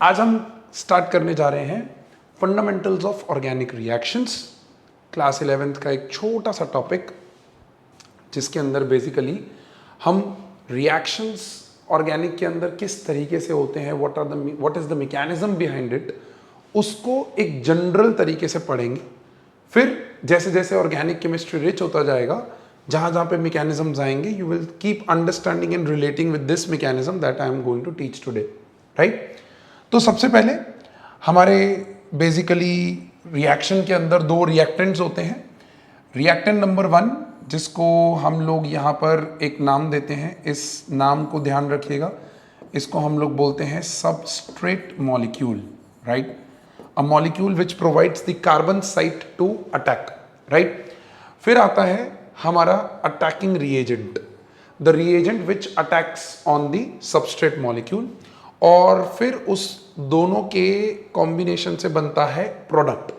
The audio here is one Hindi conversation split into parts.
आज हम स्टार्ट करने जा रहे हैं fundamentals of organic reactions, class 11th का एक छोटा सा टॉपिक, जिसके अंदर बेसिकली हम रिएक्शंस ऑर्गेनिक के अंदर किस तरीके से होते हैं, what is the mechanism behind it, उसको एक जनरल तरीके से पढ़ेंगे। फिर जैसे जैसे ऑर्गेनिक केमिस्ट्री रिच होता जाएगा, जहां जहां पे मैकेनिज्म्स आएंगे, you will keep understanding and relating with this mechanism that I am going to teach today, right. तो सबसे पहले हमारे बेसिकली रिएक्शन के अंदर दो रिएक्टेंट्स होते हैं। रिएक्टेंट नंबर 1, जिसको हम लोग यहाँ पर एक नाम देते हैं, इस नाम को ध्यान रखिएगा, इसको हम लोग बोलते हैं substrate molecule, right. A molecule which provides the carbon site to attack, right. फिर आता है हमारा attacking reagent, the reagent which attacks on the substrate molecule, और फिर उस दोनों के कॉम्बिनेशन से बनता है product.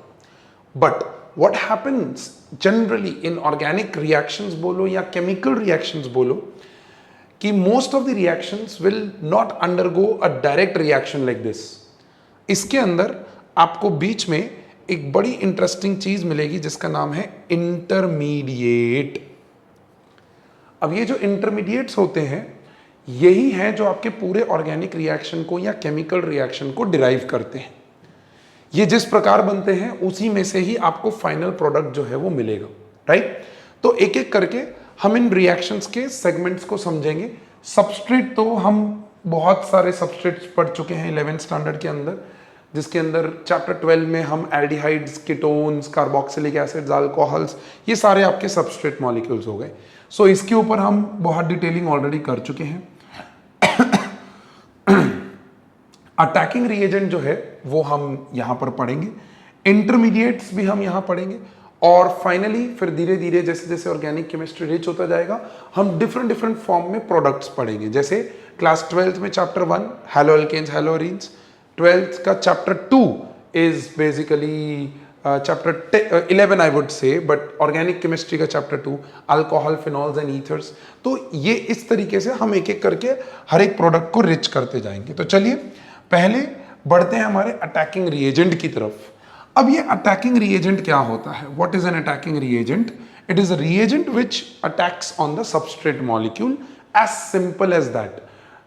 But what happens generally in organic reactions बोलो या केमिकल रिएक्शंस बोलो, कि most of the reactions will not undergo a direct reaction like this. इसके अंदर आपको बीच में एक बड़ी इंटरेस्टिंग चीज मिलेगी जिसका नाम है इंटरमीडिएट। अब ये जो इंटरमीडिएट्स होते हैं, यही हैं जो आपके पूरे ऑर्गेनिक रिएक्शन को या केमिकल रिएक्शन को डिराइव करते हैं। ये जिस प्रकार बनते हैं उसी में से ही आपको फाइनल प्रोडक्ट जो है वो मिलेगा, राइट। तो एक एक करके हम इन रिएक्शंस के सेगमेंट्स को समझेंगे। सबस्ट्रेट तो हम बहुत सारे सबस्ट्रेट्स पढ़ चुके हैं 11th स्टैंडर्ड के अंदर, जिसके अंदर चैप्टर 12 में हम aldehydes, ketones, carboxylic acids, alcohols, ये सारे आपके सबस्ट्रेट मॉलिक्यूल्स हो गए। सो इसके ऊपर हम बहुत डिटेलिंग ऑलरेडी कर चुके हैं। अटैकिंग रिएजेंट जो है वो हम यहां पर पढ़ेंगे, इंटरमीडिएट्स भी हम यहां पढ़ेंगे, और फाइनली फिर धीरे धीरे जैसे जैसे ऑर्गेनिक केमिस्ट्री रिच होता जाएगा, हम डिफरेंट फॉर्म में प्रोडक्ट्स पढ़ेंगे। जैसे क्लास 12th में chapter 1 haloalkanes, haloarenes, 12th का chapter 2 is basically chapter 11 I would say, but organic chemistry का chapter 2 alcohol, phenols and ethers. तो ये इस तरीके से हम एक एक करके हर एक प्रोडक्ट को रिच करते जाएंगे। तो चलिए पहले बढ़ते हैं हमारे अटैकिंग रिएजेंट की तरफ। अब ये अटैकिंग रिएजेंट क्या होता है? What is an attacking reagent? It is a reagent which attacks on the substrate molecule, as simple as that.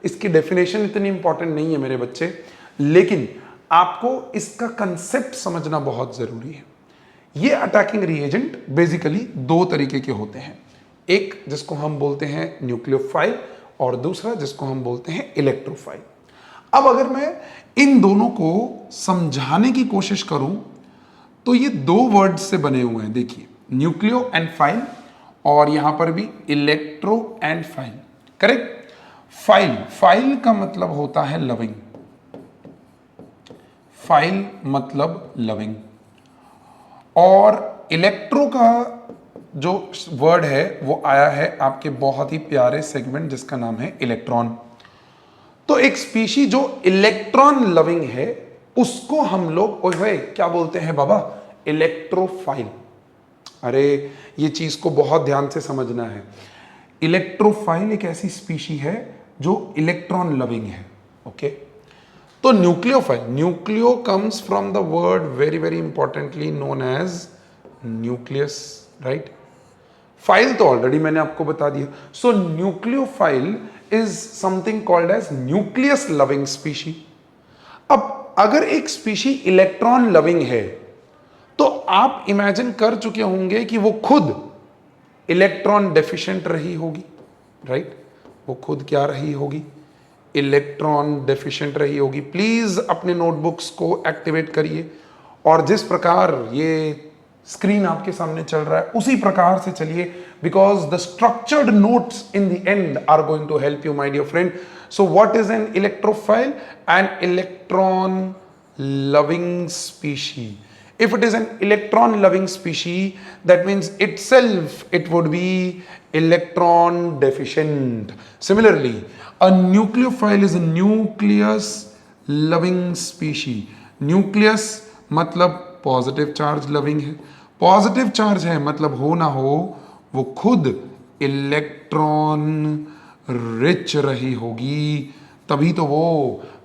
इसकी डेफिनेशन इतनी इंपॉर्टेंट नहीं है मेरे बच्चे, लेकिन आपको इसका कंसेप्ट समझना बहुत जरूरी है। ये अटैकिंग रिएजेंट बेसिकली दो तरीके के होते हैं, एक जिसको हम बोलते हैं न्यूक्लियोफाइल और दूसरा जिसको हम बोलते हैं इलेक्ट्रोफाइल। अब अगर मैं इन दोनों को समझाने की कोशिश करूं तो ये दो वर्ड से बने हुए हैं, देखिए, न्यूक्लियो एंड फाइल, और यहां पर भी electro and file, correct. File का मतलब होता है लविंग, फाइल मतलब लविंग, और इलेक्ट्रो का जो वर्ड है वो आया है आपके बहुत ही प्यारे सेगमेंट जिसका नाम है इलेक्ट्रॉन। तो एक स्पीशी जो इलेक्ट्रॉन लविंग है उसको हम लोग ओए क्या बोलते हैं बाबा? इलेक्ट्रोफाइल। अरे ये चीज को बहुत ध्यान से समझना है। इलेक्ट्रोफाइल एक ऐसी स्पीशी है जो इलेक्ट्रॉन लविंग है, ओके। तो nucleophile, nucleo comes from the word very very importantly known as nucleus, right. Phile तो ऑलरेडी मैंने आपको बता दिया। So nucleophile is something called as nucleus loving species. अब अगर एक स्पीशी इलेक्ट्रॉन लविंग है तो आप इमेजिन कर चुके होंगे कि वो खुद इलेक्ट्रॉन डेफिशिएंट रही होगी, राइट। वो खुद क्या रही होगी? इलेक्ट्रॉन डेफिशिएंट रही होगी। प्लीज अपने नोटबुक्स को एक्टिवेट करिए, और जिस प्रकार ये स्क्रीन आपके सामने चल रहा है उसी प्रकार से चलिए, because the structured notes in the end are going to help you my dear friend. So what is an electrophile? An electron loving species. If it is an electron loving species, that means itself it would be electron deficient. Similarly, a nucleophile is a nucleus loving species. Nucleus मतलब पॉजिटिव चार्ज लविंग है, पॉजिटिव चार्ज है मतलब हो ना हो वो खुद इलेक्ट्रॉन रिच रही होगी, तभी तो वो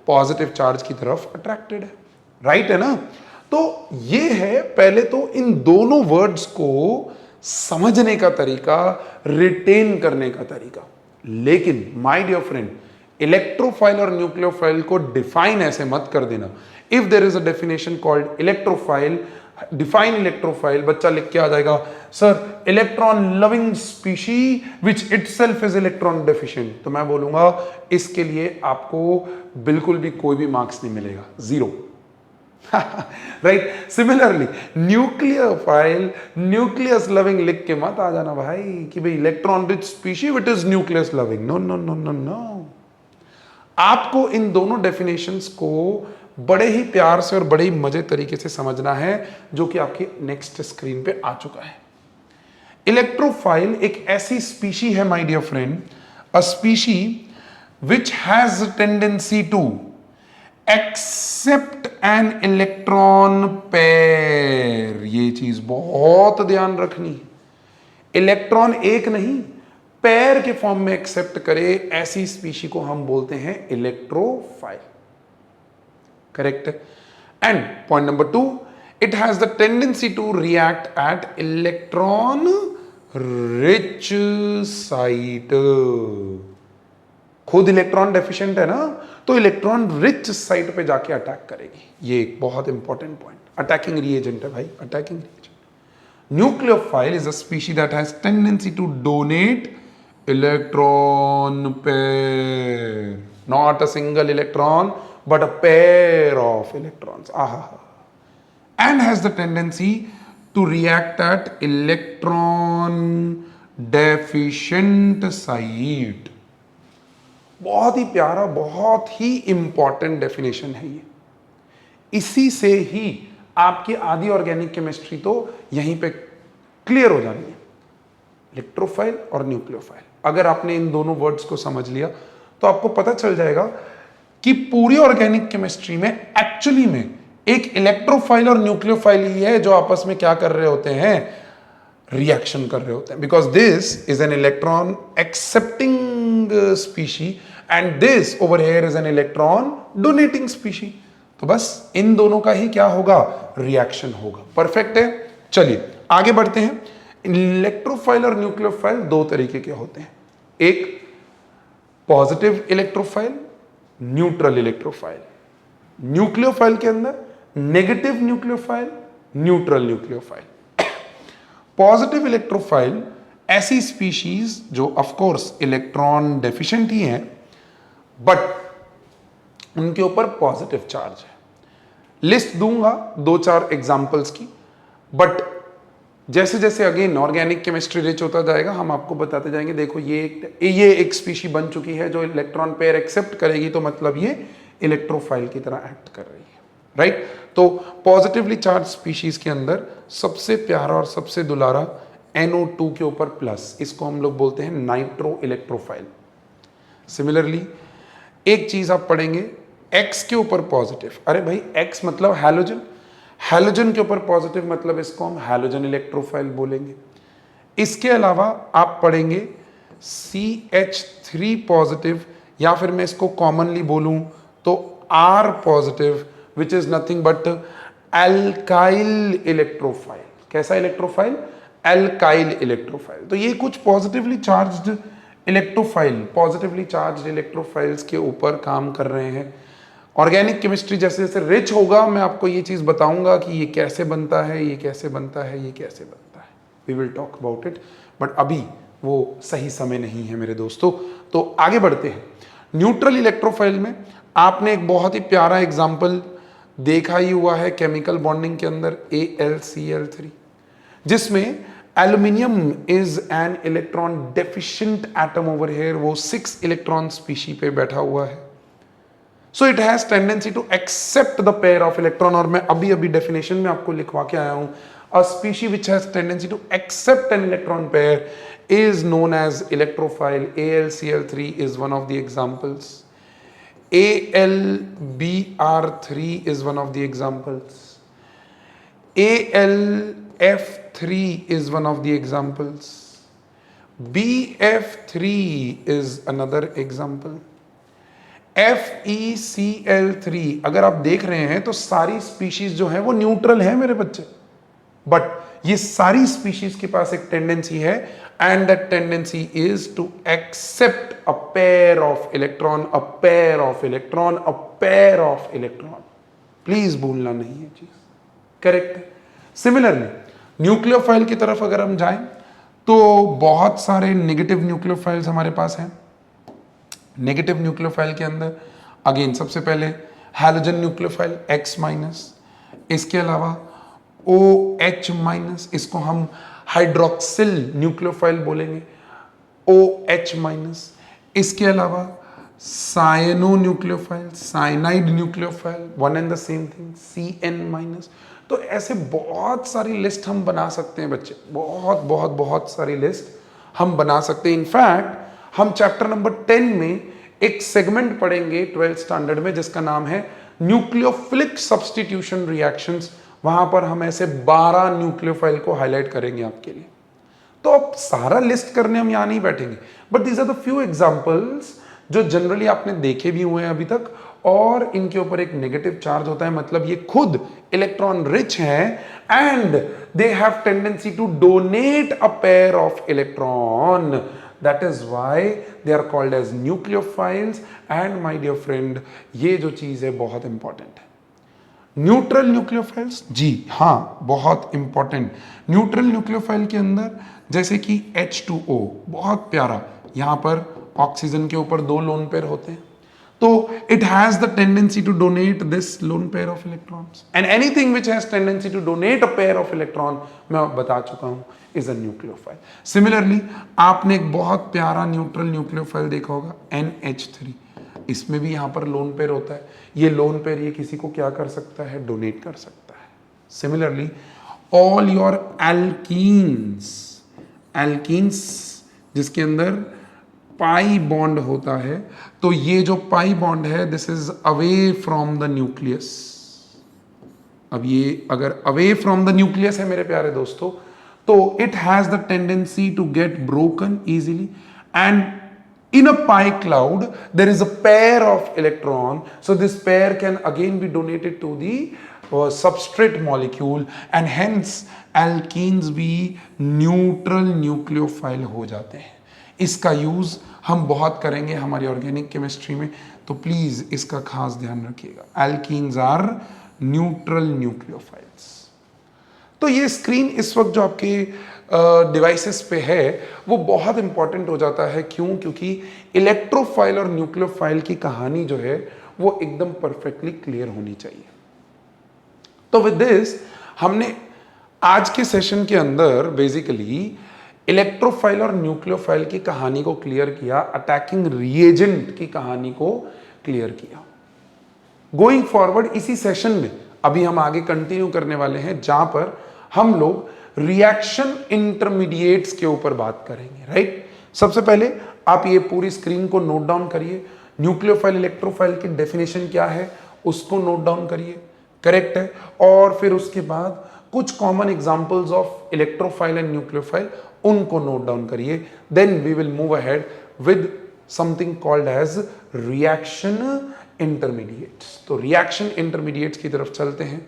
पॉजिटिव चार्ज की तरफ अट्रैक्टेड है, राइट है ना। तो ये है पहले तो इन दोनों वर्ड्स को समझने का तरीका, रिटेन करने का तरीका। लेकिन माय डियर फ्रेंड, इलेक्ट्रोफाइल और न्यूक्लियोफाइल को डिफाइन ऐसे मत कर देना। If there is a definition called electrophile, define electrophile, बच्चा लिख के आ जाएगा sir electron loving species which itself is electron deficient. तो मैं बोलूंगा इसके लिए आपको बिल्कुल भी कोई भी मार्क्स नहीं मिलेगा, 0। Right. Similarly nucleophile, nucleus loving लिख के मत आ जाना भाई कि भाई electron rich species which is nucleus loving. No no no no no. आपको इन दोनों डेफिनेशंस को बड़े ही प्यार से और बड़े ही मजे तरीके से समझना है, जो कि आपकी नेक्स्ट स्क्रीन पे आ चुका है। इलेक्ट्रोफाइल एक ऐसी स्पीशी है my dear friend, a species which has tendency to accept an electron pair. ये चीज बहुत ध्यान रखनी है। इलेक्ट्रॉन एक नहीं, पेयर के फॉर्म में एक्सेप्ट करे, ऐसी स्पीशी को हम बोलते हैं electrophile. Correct. And point number 2, it has the tendency to react at electron rich site. खुद इलेक्ट्रॉन डेफिशिएंट है ना, तो इलेक्ट्रॉन रिच साइट पे जाके अटैक करेगी। ये एक बहुत इंपॉर्टेंट पॉइंट, अटैकिंग रिएजेंट है भाई, attacking reagent. Nucleophile is a species that has tendency to donate electron pair, not a single electron but a pair of electrons, and has the tendency to react at electron deficient site। बहुत ही प्यारा, बहुत ही इंपॉर्टेंट डेफिनेशन है ये। इसी से ही आपकी आधी ऑर्गेनिक केमिस्ट्री तो यहीं पे क्लियर हो जानी है, इलेक्ट्रोफाइल और न्यूक्लियोफाइल। अगर आपने इन दोनों वर्ड्स को समझ लिया तो आपको पता चल जाएगा कि पूरी ऑर्गेनिक केमिस्ट्री में एक्चुअली में एक इलेक्ट्रोफाइल और न्यूक्लियोफाइल ही है जो आपस में क्या कर रहे होते हैं, रिएक्शन कर रहे होते हैं। Because this is an electron accepting species and this over here is an electron donating species. तो बस इन दोनों का ही क्या होगा, रिएक्शन होगा। परफेक्ट है। चलिए आगे बढ़ते हैं। इलेक्ट्रोफाइल और न्यूक्लियोफाइल दो तरीके के होते हैं, एक positive electrophile, neutral electrophile. Nucleophile के अंदर negative nucleophile, neutral nucleophile. Positive electrophile ऐसी स्पीशीज जो ऑफ कोर्स इलेक्ट्रॉन डेफिशिएंट ही हैं, बट उनके ऊपर पॉजिटिव चार्ज है। लिस्ट दूंगा 2-4 एग्जांपल्स की, बट जैसे जैसे अगेन ऑर्गेनिक केमिस्ट्री रिच होता जाएगा हम आपको बताते जाएंगे। देखो ये एक स्पीशी बन चुकी है जो इलेक्ट्रॉन पेयर एक्सेप्ट करेगी, तो मतलब ये इलेक्ट्रोफाइल की तरह एक्ट कर रही है, राइट। तो पॉजिटिवली चार्ज स्पीशीज के अंदर सबसे प्यारा और सबसे दुलारा NO2 के ऊपर प्लस, इसको हम लोग बोलते हैं नाइट्रो इलेक्ट्रोफाइल। सिमिलरली एक चीज आप पढ़ेंगे, X के ऊपर पॉजिटिव, अरे भाई X मतलब हैलोजन, हैलोजन के ऊपर पॉजिटिव मतलब इसको हम हैलोजन इलेक्ट्रोफाइल बोलेंगे। इसके अलावा आप पढ़ेंगे CH3 पॉजिटिव, या फिर मैं इसको कॉमनली बोलूं तो R positive, which is nothing but alkyl electrophile. कैसा इलेक्ट्रोफाइल, एल्काइल इलेक्ट्रोफाइल। तो ये कुछ positively charged electrophile, positively charged electrophiles के ऊपर काम कर रहे हैं। ऑर्गेनिक केमिस्ट्री जैसे जैसे रिच होगा मैं आपको ये चीज बताऊंगा कि ये कैसे बनता है, ये कैसे बनता है, ये कैसे बनता है। We will talk about it, but अभी वो सही समय नहीं है मेरे दोस्तों। तो आगे बढ़ते हैं। न्यूट्रल इलेक्ट्रोफाइल में आपने एक बहुत ही प्यारा एग्जाम्पल देखा ही हुआ है केमिकल बॉन्डिंग के अंदर, AlCl3, जिसमें aluminium is an electron deficient atom over here, वो 6 इलेक्ट्रॉन स्पीशी पे बैठा हुआ है। So it has tendency to accept the pair of electron, और मैं अभी अभी डेफिनेशन में आपको लिखवा के आया हूं, a species which has tendency to accept an electron pair is known as electrophile. AlCl3 is one of the examples. AlBr3 is one of the examples. AlF3 is one of the examples. BF3 is another example. FeCl3 अगर आप देख रहे हैं तो सारी स्पीशीज जो है वो न्यूट्रल है मेरे बच्चे, बट ये सारी स्पीशीज के पास एक टेंडेंसी है, and that tendency is to accept a pair of electron, a pair of electron, a pair of electron. Please भूलना नहीं है चीज, करेक्ट है। सिमिलरली न्यूक्लियोफाइल की तरफ अगर हम जाएं तो बहुत सारे नेगेटिव न्यूक्लियोफाइल्स हमारे पास हैं। नेगेटिव न्यूक्लियोफाइल के अंदर अगेन सबसे पहले हैलोजन न्यूक्लियोफाइल X-, इसके अलावा OH-, इसको हम हाइड्रोक्सिल न्यूक्लियोफाइल बोलेंगे, OH-, इसके अलावा cyano nucleophile, cyanide nucleophile, one and the same thing, CN-। तो ऐसे बहुत सारी लिस्ट हम बना सकते हैं बच्चे, बहुत बहुत बहुत सारी लिस्ट हम बना सकते हैं। इनफैक्ट हम चैप्टर नंबर 10 में एक सेगमेंट पढ़ेंगे 12th स्टैंडर्ड में जिसका नाम है न्यूक्लियोफिलिक सब्स्टिट्यूशन रिएक्शंस। वहां पर हम ऐसे 12 न्यूक्लियोफाइल को हाईलाइट करेंगे आपके लिए। तो अब सारा लिस्ट करने हम यहां नहीं बैठेंगे, but these are the few examples जो जनरली आपने देखे भी हुए हैं अभी तक, और इनके ऊपर एक नेगेटिव चार्ज होता है, मतलब ये खुद इलेक्ट्रॉन रिच हैं and they have tendency to donate a pair of electron. That is why they are called as nucleophiles. And my dear friend, ये जो चीज है बहुत इंपॉर्टेंट है। न्यूट्रल न्यूक्लियोफाइल्स, जी हाँ, बहुत इंपॉर्टेंट। न्यूट्रल न्यूक्लियोफाइल के अंदर जैसे कि H2O, बहुत प्यारा, यहां पर ऑक्सीजन के ऊपर 2 लोन पेयर होते हैं, तो it has the tendency to donate this lone pair of electrons, and anything which has tendency to donate a pair of electron, मैं बता चुका हूं, is a nucleophile. Similarly, आपने एक बहुत प्यारा न्यूट्रल न्यूक्लियोफाइल देखा होगा NH3, इसमें भी यहां पर लोन पेयर होता है। ये लोन पेयर ये किसी को क्या कर सकता है, डोनेट कर सकता है। Similarly, all your alkenes, alkenes जिसके अंदर पाई बॉन्ड होता है, तो ये जो पाई बॉन्ड है this is away from the nucleus. अब ये अगर अवे फ्रॉम द न्यूक्लियस है मेरे प्यारे दोस्तों, तो it has the tendency to get broken easily, and in a pi cloud there is a pair of electron, so this pair can again be donated to the substrate molecule, and hence alkenes भी neutral nucleophile हो जाते हैं। इसका यूज हम बहुत करेंगे हमारी ऑर्गेनिक केमिस्ट्री में, तो प्लीज इसका खास ध्यान रखिएगा। Alkenes are neutral nucleophiles. तो ये स्क्रीन इस वक्त जो आपके डिवाइसेस पे है वो बहुत इंपॉर्टेंट हो जाता है। क्यों? क्योंकि इलेक्ट्रोफाइल और न्यूक्लियोफाइल की कहानी जो है वो एकदम परफेक्टली क्लियर होनी चाहिए। तो विद दिस हमने आज के सेशन के अंदर बेसिकली इलेक्ट्रोफाइल और न्यूक्लियोफाइल की कहानी को क्लियर किया, अटैकिंग रिएजेंट की कहानी को क्लियर किया। गोइंग फॉरवर्ड इसी सेशन में अभी हम आगे कंटिन्यू करने वाले हैं, जहां पर हम लोग रिएक्शन इंटरमीडिएट्स के ऊपर बात करेंगे, राइट। सबसे पहले आप ये पूरी स्क्रीन को नोट डाउन करिए। न्यूक्लियोफाइल इलेक्ट्रोफाइल की डेफिनेशन क्या है उसको नोट डाउन करिए, करेक्ट है। और फिर उसके बाद कुछ common examples of electrophile and nucleophile उनको नोट डाउन करिए। Then we will move ahead with something called as reaction intermediates. तो रिएक्शन इंटरमीडिएट्स की तरफ चलते हैं।